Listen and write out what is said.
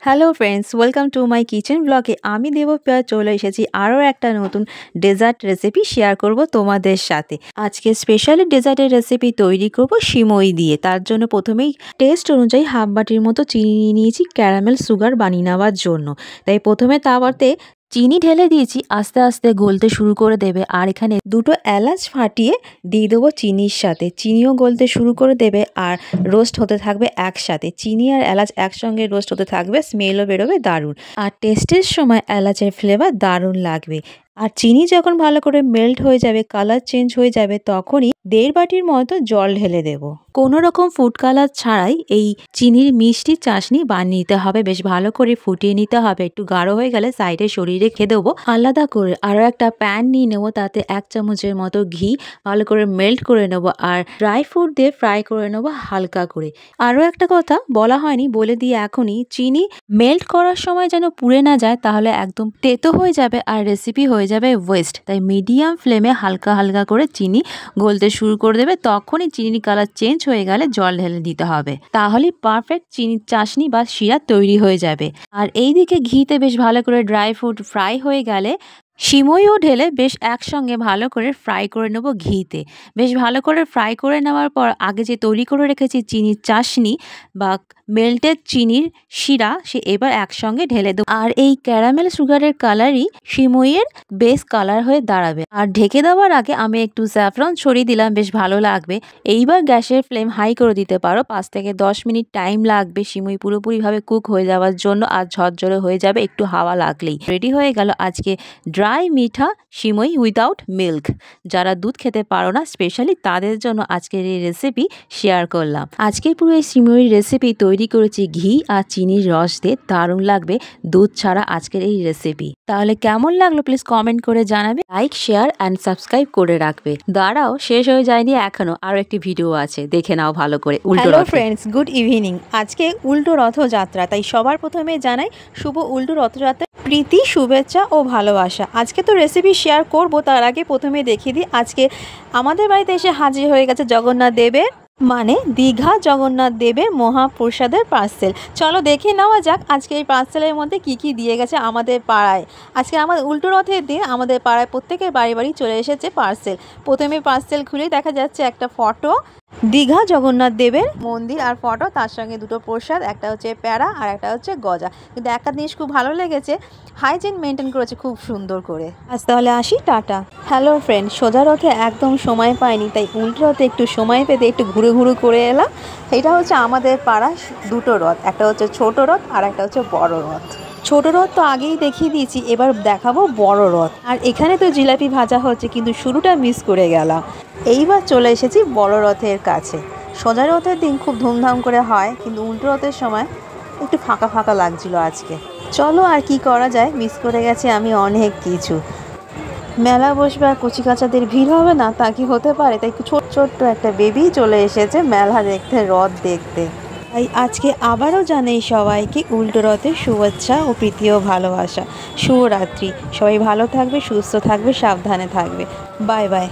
Hello friends, welcome to my kitchen ব্লগে। আমি দেবপ্রিয়া চলে এসেছি আরও একটা নতুন ডেজার্ট রেসিপি শেয়ার করব তোমাদের সাথে। আজকে স্পেশালি ডেজার্টের রেসিপি তৈরি করব সিমই দিয়ে। তার জন্য প্রথমেই টেস্ট অনুযায়ী হাফ বাটির মতো চিনি নিয়ে নিয়েছি ক্যারামেল সুগার বানিয়ে নেওয়ার জন্য। তাই প্রথমে তাওয়াতে চিনি ঢেলে দিয়েছি, আস্তে আস্তে গলতে শুরু করে দেবে। আর এখানে দুটো এলাচ ফাটিয়ে দিয়ে দেবো চিনির সাথে, চিনিও গলতে শুরু করে দেবে আর রোস্ট হতে থাকবে একসাথে। চিনি আর এলাচ একসঙ্গে রোস্ট হতে থাকবে, স্মেলও বেরোবে দারুণ। আর টেস্টের সময় এলাচের ফ্লেভার দারুণ লাগবে। আর চিনি যখন ভালো করে মেল্ট হয়ে যাবে, কালার চেঞ্জ হয়ে যাবে, তখনই 1.5 বাটির মতো জল ঢেলে দেব। কোনো রকম ফুড কালার ছাড়াই এই চিনির মিষ্টি চাশনি বানিয়ে নিতে হবে। বেশ ভালো করে ফুটিয়ে নিতে হবে। একটু গাঢ় হয়ে গেলে সাইডে সরিয়ে রেখে দেবো। আলাদা করে আরও একটা প্যান নিয়ে নেবো, তাতে 1 চামচের মতো ঘি ভালো করে মেল্ট করে নেবো আর ড্রাই ফ্রুট দিয়ে ফ্রাই করে নেবো হালকা করে। আরও একটা কথা বলা হয়নি, বলে দিয়ে এখনই, চিনি মেল্ট করার সময় যেন পুড়ে না যায়, তাহলে একদম তেতো হয়ে যাবে আর রেসিপি হয়ে যাবে ওয়েস্ট। তাই মিডিয়াম ফ্লেমে হালকা হালকা করে চিনি গলতে শুরু করে দেবে। তখনই চিনির কালার চেঞ্জ হয়ে গেলে জল ঢেলে দিতে হবে, তাহলেই পারফেক্ট চিনির চাশনি বা শিরা তৈরি হয়ে যাবে। আর এইদিকে ঘিতে বেশ ভালো করে ড্রাই ফ্রুট ফ্রাই হয়ে গেলে সিমইও ঢেলে বেশ একসঙ্গে ভালো করে ফ্রাই করে নেব ঘিতে। বেশ ভালো করে ফ্রাই করে নেওয়ার পর আগে যে তৈরি করে রেখেছি চিনির চাশনি বা মেল্টেড চিনির শিরা, সে এবার একসঙ্গে ঢেলে দেবো। আর এই ক্যারামেল সুগারের কালারই সিমইয়ের বেস কালার হয়ে দাঁড়াবে। আর ঢেকে দেওয়ার আগে আমি একটু স্যাফরন ছড়িয়ে দিলাম, বেশ ভালো লাগবে। এইবার গ্যাসের ফ্লেম হাই করে দিতে পারো। 5 থেকে 10 মিনিট টাইম লাগবে সিমই পুরোপুরিভাবে কুক হয়ে যাওয়ার জন্য। আর ঝরঝরে হয়ে যাবে একটু হাওয়া লাগলেই। রেডি হয়ে গেল আজকে ড্রাই মিঠা সিমই উইদাউট মিল্ক। যারা দুধ খেতে পারো না, স্পেশালি তাদের জন্য আজকের এই রেসিপি শেয়ার করলাম। আজকে পুরো এই সিমইর রেসিপি তৈরি করেছি ঘি আর চিনির রস দিয়ে। দারুণ লাগবে দুধ ছাড়া আজকের এই রেসিপি। তাহলে কেমন লাগলো প্লিজ কমেন্ট করে জানাবে। লাইক, শেয়ার অ্যান্ড সাবস্ক্রাইব করে রাখবে। দাঁড়াও, শেষ হয়ে যায়নি এখনো, আরও একটি ভিডিও আছে, দেখে নাও ভালো করে। Hello friends, good evening. আজকে উল্টো রথযাত্রা, তাই সবার প্রথমে জানাই শুভ উল্টো রথযাত্রা প্রীতি, শুভেচ্ছা ও ভালোবাসা। আজকে তো রেসিপি শেয়ার করব, তার আগে প্রথমে দেখিয়ে দিই আজকে আমাদের বাড়িতে এসে হাজির হয়ে গেছে জগন্নাথ দেবের, মানে দীঘা জগন্নাথ দেবের মহাপ্রসাদের পার্সেল। চলো দেখে নেওয়া যাক আজকে এই পার্সেলের মধ্যে কি কি দিয়ে গেছে আমাদের পাড়ায়। আজকে আমাদের উল্টো রথের দিন আমাদের পাড়ায় প্রত্যেকের বাড়ি বাড়ি চলে এসেছে পার্সেল। প্রথমে পার্সেল খুলে দেখা যাচ্ছে একটা ফটো, দীঘা জগন্নাথ দেবের মন্দির আর ফটো, তার সঙ্গে দুটো প্রসাদ, একটা হচ্ছে প্যারা আর একটা হচ্ছে গজা। কিন্তু একটা জিনিস খুব ভালো লেগেছে, হাইজিন মেনটেন করেছে খুব সুন্দর করে। আজ তাহলে আসি, টাটা। হ্যালো ফ্রেন্ড, সোজা রথে একদম সময় পাইনি, তাই উল্টো রথে একটু সময় পেতে একটু ঘুরে ঘুরে করে এলাম। এটা হচ্ছে আমাদের পাড়া দুটো রথ, একটা হচ্ছে ছোট রথ আর একটা হচ্ছে বড় রথ। ছোট রথ তো আগেই দেখিয়ে দিয়েছি, এবার দেখাবো বড় রথ। আর এখানে তো জিলাপি ভাজা হচ্ছে, কিন্তু শুরুটা মিস করে গেলাম। এইবার চলে এসেছি বড় রথের কাছে। সোজা রথের দিন খুব ধুমধাম করে হয়, কিন্তু উল্টো রথের সময় একটু ফাঁকা ফাঁকা লাগছিল আজকে। চলো আর কি করা যায়, মিস করে গেছি আমি অনেক কিছু। মেলা বসবে আর কচিকাচাদের ভিড় হবে না, তা কি হতে পারে? তাই ছোট্ট একটা বেবি চলে এসেছে মেলা দেখতে, রথ দেখতে। তাই আজকে আবারও জানাই সবাইকে উল্টো রথের শুভেচ্ছা ও প্রীতি ও ভালোবাসা। শুভরাত্রি। সবাই ভালো থাকবে, সুস্থ থাকবে, সাবধানে থাকবে। Bye bye.